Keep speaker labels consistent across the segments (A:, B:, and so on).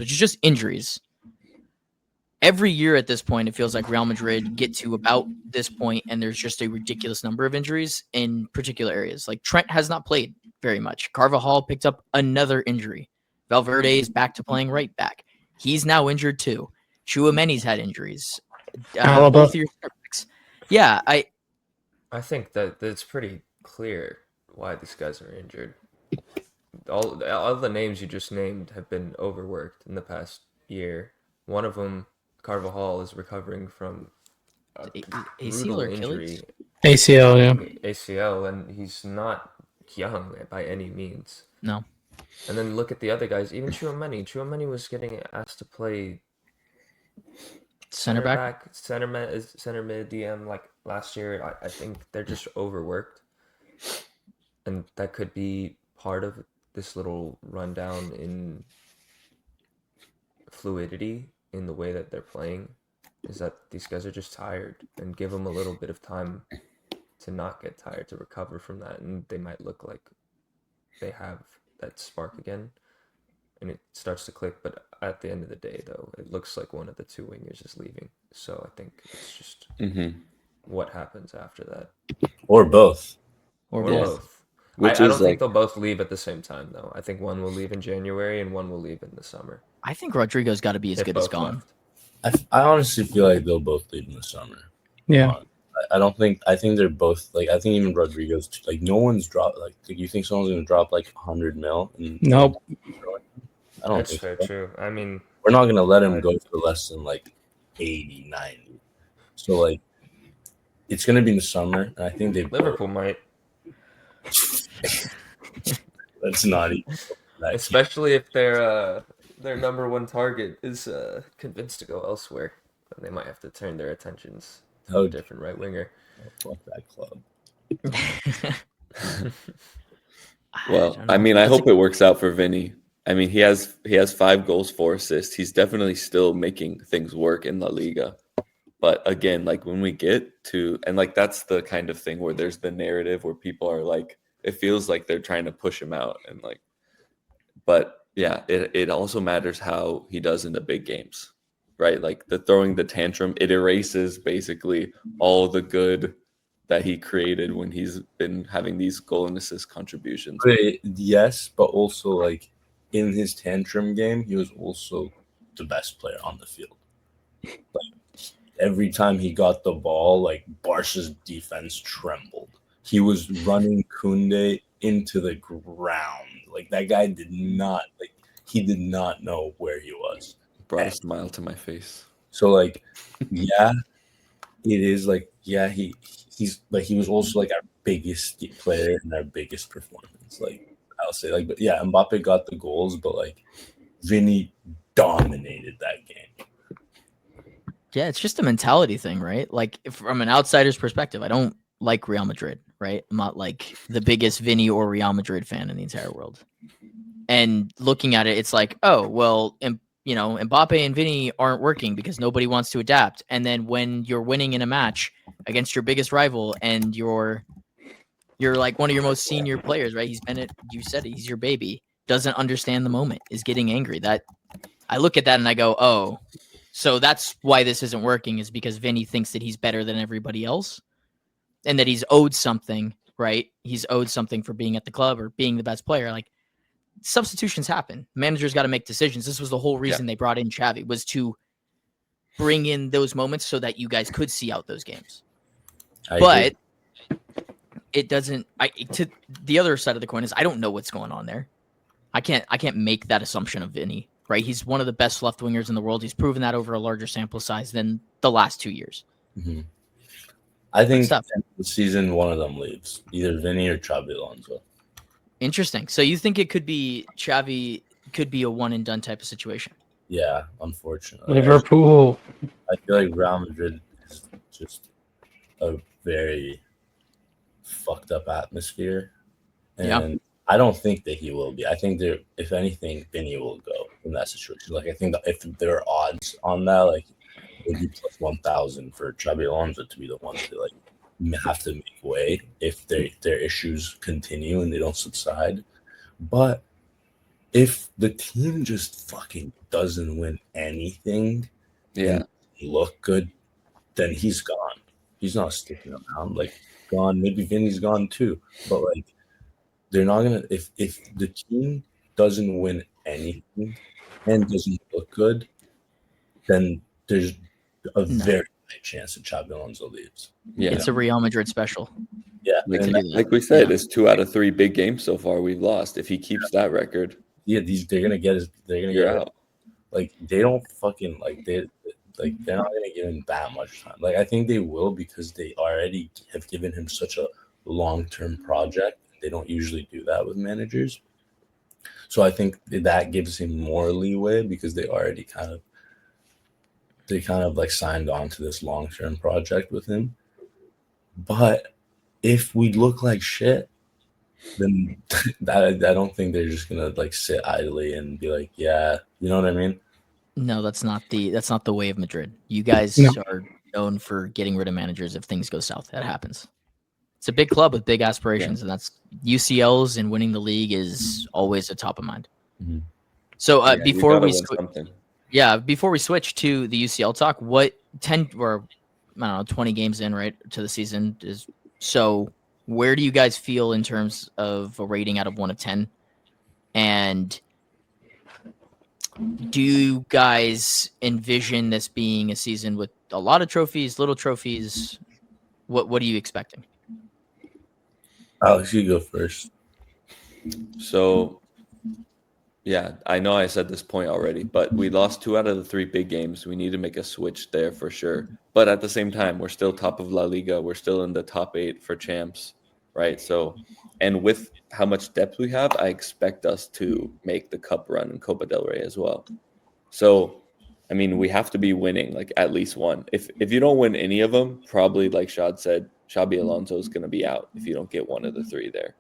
A: which is just injuries. Every year at this point, it feels like Real Madrid get to about this point, and there's just a ridiculous number of injuries in particular areas. Like Trent has not played very much. Carvajal picked up another injury. Valverde is back to playing right back. He's now injured too. Tchouaméni's had injuries. Both of your backs. Yeah,
B: I think that it's pretty clear why these guys are injured. All the names you just named have been overworked in the past year. One of them, Carvajal, is recovering from
A: ACL or Achilles?
C: ACL, yeah.
B: ACL, and he's not young by any means.
A: No.
B: And then look at the other guys. Even Tchouaméni. Tchouaméni was getting asked to play
A: center back,
B: center mid, DM like last year. I think they're just overworked, and that could be part of this little rundown in fluidity in the way that they're playing. Is that these guys are just tired, and give them a little bit of time to not get tired, to recover from that, and they might look like they have that spark again, and it starts to click. But at the end of the day, though, it looks like one of the two wingers is leaving. So I think it's just what happens after that,
D: or both,
B: or both. I don't think they'll both leave at the same time, though. I think one will leave in January and one will leave in the summer.
A: I think Rodrigo's got to be as good as gone.
D: I honestly feel like they'll both leave in the summer.
C: Yeah.
D: I think they're both like. I think even Rodrigo's like. No one's dropped like. You think someone's gonna drop like 100 mil?
C: Nope.
D: I don't
B: That's
D: think
B: fair.
D: so.
B: True. I mean,
D: we're not gonna let him go for less than like 80, 90. So like, it's gonna be in the summer, and I think
B: Liverpool might.
D: That's not even.
B: Especially if their number one target is convinced to go elsewhere, then they might have to turn their attentions to a different right winger.
D: Fuck that club.
E: Well, I mean, I hope it works out for Vinny. I mean, he has 5 goals, 4 assists. He's definitely still making things work in La Liga. But again, like when we get to, and like that's the kind of thing where there's the narrative where people are like, it feels like they're trying to push him out, and like, but yeah, it also matters how he does in the big games, right? Like the throwing the tantrum, it erases basically all the good that he created when he's been having these goal and assist contributions.
D: Yes, but also like in his tantrum game, he was also the best player on the field. Like every time he got the ball, like Barca's defense trembled. He was running Koundé into the ground. Like that guy did not know where he was.
E: Brought a smile to my face.
D: So like, yeah, it is like, yeah, he's like, he was also like our biggest player and our biggest performance. Like I'll say, like, but yeah, Mbappe got the goals, but like Vinny dominated that game.
A: Yeah, it's just a mentality thing, right? Like from an outsider's perspective, I don't like Real Madrid, right? I'm not like the biggest Vinny or Real Madrid fan in the entire world. And looking at it, it's like, oh, well, you know, Mbappe and Vinny aren't working because nobody wants to adapt. And then when you're winning in a match against your biggest rival and you're like one of your most senior players, right? You said it, he's your baby, doesn't understand the moment, is getting angry. That I look at that and I go, oh, so that's why this isn't working, is because Vinny thinks that he's better than everybody else and that he's owed something, right? He's owed something for being at the club or being the best player. Like, substitutions happen. Managers got to make decisions. This was the whole reason they brought in Xavi, was to bring in those moments so that you guys could see out those games. But it doesn't. To the other side of the coin is I don't know what's going on there. I can't make that assumption of Vinny, right? He's one of the best left wingers in the world. He's proven that over a larger sample size than the last 2 years.
D: Mm-hmm. I think the season one of them leaves, either Vinny or Xabi Alonso.
A: Interesting. So you think it could be Xavi, could be a one and done type of situation?
D: Yeah, unfortunately.
C: Liverpool.
D: I feel like Real Madrid is just a very fucked up atmosphere. And I don't think that he will be. I think if anything, Vinny will go in that situation. Like I think that if there are odds on that, like it would be plus 1,000 for Xabi Alonso to be the one to like have to make way if their issues continue and they don't subside. But if the team just fucking doesn't win anything
E: Yeah.
D: and look good, then he's gone. He's not sticking around. Like, gone. Maybe Vinny's gone too. But like, they're not gonna. If the team doesn't win anything and doesn't look good, then there's a very high chance that Xabi Alonso leaves.
E: Yeah.
A: It's a Real Madrid special.
D: Yeah,
A: We can do that.
E: Like we said,
A: Yeah.
E: it's 2 out of 3 big games so far we've lost. If he keeps that record,
D: yeah. They're gonna get. They're gonna
E: you're
D: get.
E: out.
D: Like, they don't fucking they're not gonna give him that much time. Like, I think they will, because they already have given him such a long-term project. They don't usually do that with managers. So I think that gives him more leeway, because they already kind of like signed on to this long-term project with him. But if we look like shit, then I don't think they're just gonna like sit idly and be like, yeah, you know what I mean?
A: No, that's not the way of Madrid. You guys
C: No.
A: are known for getting rid of managers if things go south. That happens. It's a big club with big aspirations, and that's UCLs, and winning the league is always a top of mind.
D: Mhm.
A: So
E: Yeah,
A: before
E: you gotta
A: we
E: win something.
A: before we switch to the UCL talk, what 10 or I don't know 20 games in right to the season is so. Where do you guys feel in terms of a rating out of 1 of 10? And do you guys envision this being a season with a lot of trophies, little trophies? What are you expecting?
D: Alex, you go first.
E: So, yeah, I know I said this point already, but we lost 2 out of the 3 big games. We need to make a switch there for sure. But at the same time, we're still top of La Liga. We're still in the top 8 for champs, right? So, and with how much depth we have, I expect us to make the cup run in Copa del Rey as well. So, I mean, we have to be winning like at least one. If you don't win any of them, probably like Shad said, Xabi Alonso is going to be out if you don't get one of the 3 there.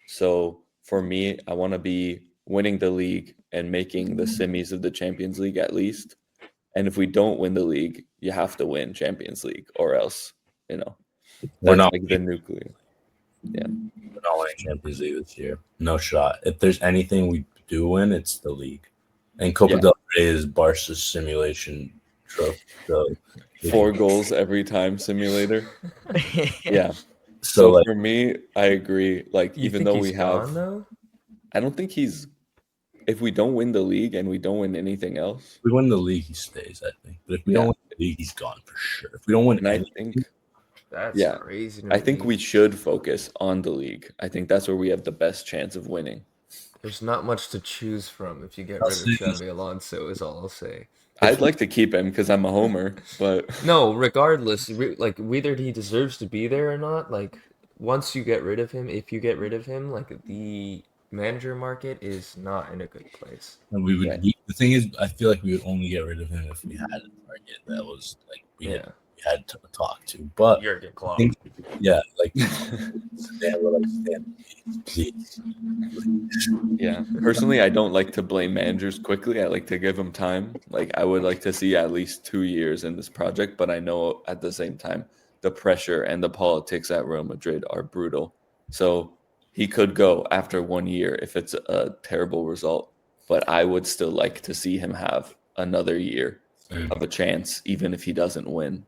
E: So for me, I want to be winning the league and making the semis of the Champions League at least. And if we don't win the league, you have to win Champions League, or else,
D: We're
E: that's
D: not
E: like the nuclear. Yeah.
D: We're not winning Champions League this year. No shot. If there's anything we do win, it's the league. And Copa del Rey is Barca's simulation trophy. So
E: 4 goals every time simulator. Yeah.
D: So like,
E: for me, I agree. Like,
B: You
E: even
B: think
E: though
B: he's
E: we have,
B: gone, though?
E: I don't think he's. If we don't win the league and we don't win anything else,
D: if we win the league, he stays, I think. But if we
E: Yeah.
D: don't win the league, he's gone for sure. If we don't win
E: and I
D: anything,
E: think
B: That's
E: Yeah.
B: crazy. to
E: I think
B: me.
E: we should focus on the league. I think that's where we have the best chance of winning.
B: There's not much to choose from if you get
D: I'll
B: rid of
D: say this.
B: Xabi Alonso, is all I'll say.
E: I'd like to keep him because I'm a homer, but
B: No, regardless, like whether he deserves to be there or not, like once you get rid of him, if you get rid of him, like the manager market is not in a good place.
D: and we would.
E: Right.
D: The thing is, I feel like we would only get rid of him if we had a target that was like we had to talk to. But
B: Jurgen
D: I
B: Klopp.
D: think, yeah, like Stan, please.
E: yeah. Personally, I don't like to blame managers quickly. I like to give them time. Like, I would like to see at least 2 years in this project, but I know at the same time the pressure and the politics at Real Madrid are brutal. So he could go after 1 year if it's a terrible result, but I would still like to see him have another year of a chance, even if he doesn't win.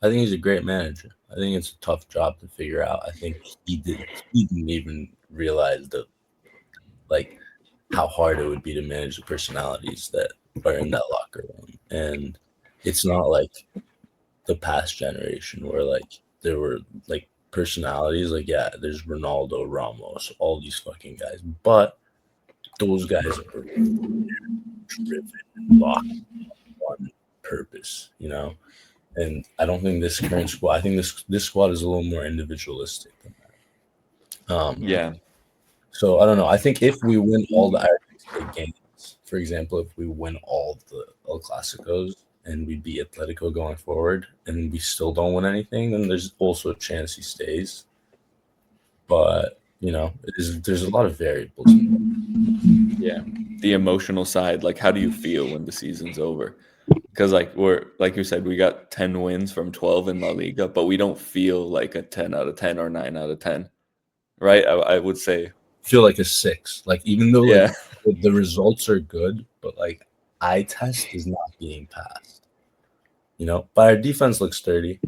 D: I think he's a great manager. I think it's a tough job to figure out. I think he didn't even realize how hard it would be to manage the personalities that are in that locker room. And it's not like the past generation where like there were like personalities, like, yeah, there's Ronaldo, Ramos, all these fucking guys, but those guys are driven and locked on one purpose, And I don't think this current squad. I think this squad is a little more individualistic than that.
E: Yeah.
D: So I don't know. I think if we win all the Irish games, for example, if we win all the El Clásicos and we beat Atletico going forward, and we still don't win anything, then there's also a chance he stays. But there's a lot of variables.
E: Yeah. The emotional side, like, how do you feel when the season's over? Because like you said, we got 10 wins from 12 in La Liga, but we don't feel like a 10 out of 10 or 9 out of 10, right? I would say
D: Feel like a 6. Like, even though
E: Yeah.
D: like the results are good, but like eye test is not being passed. You know, but our defense looks sturdy.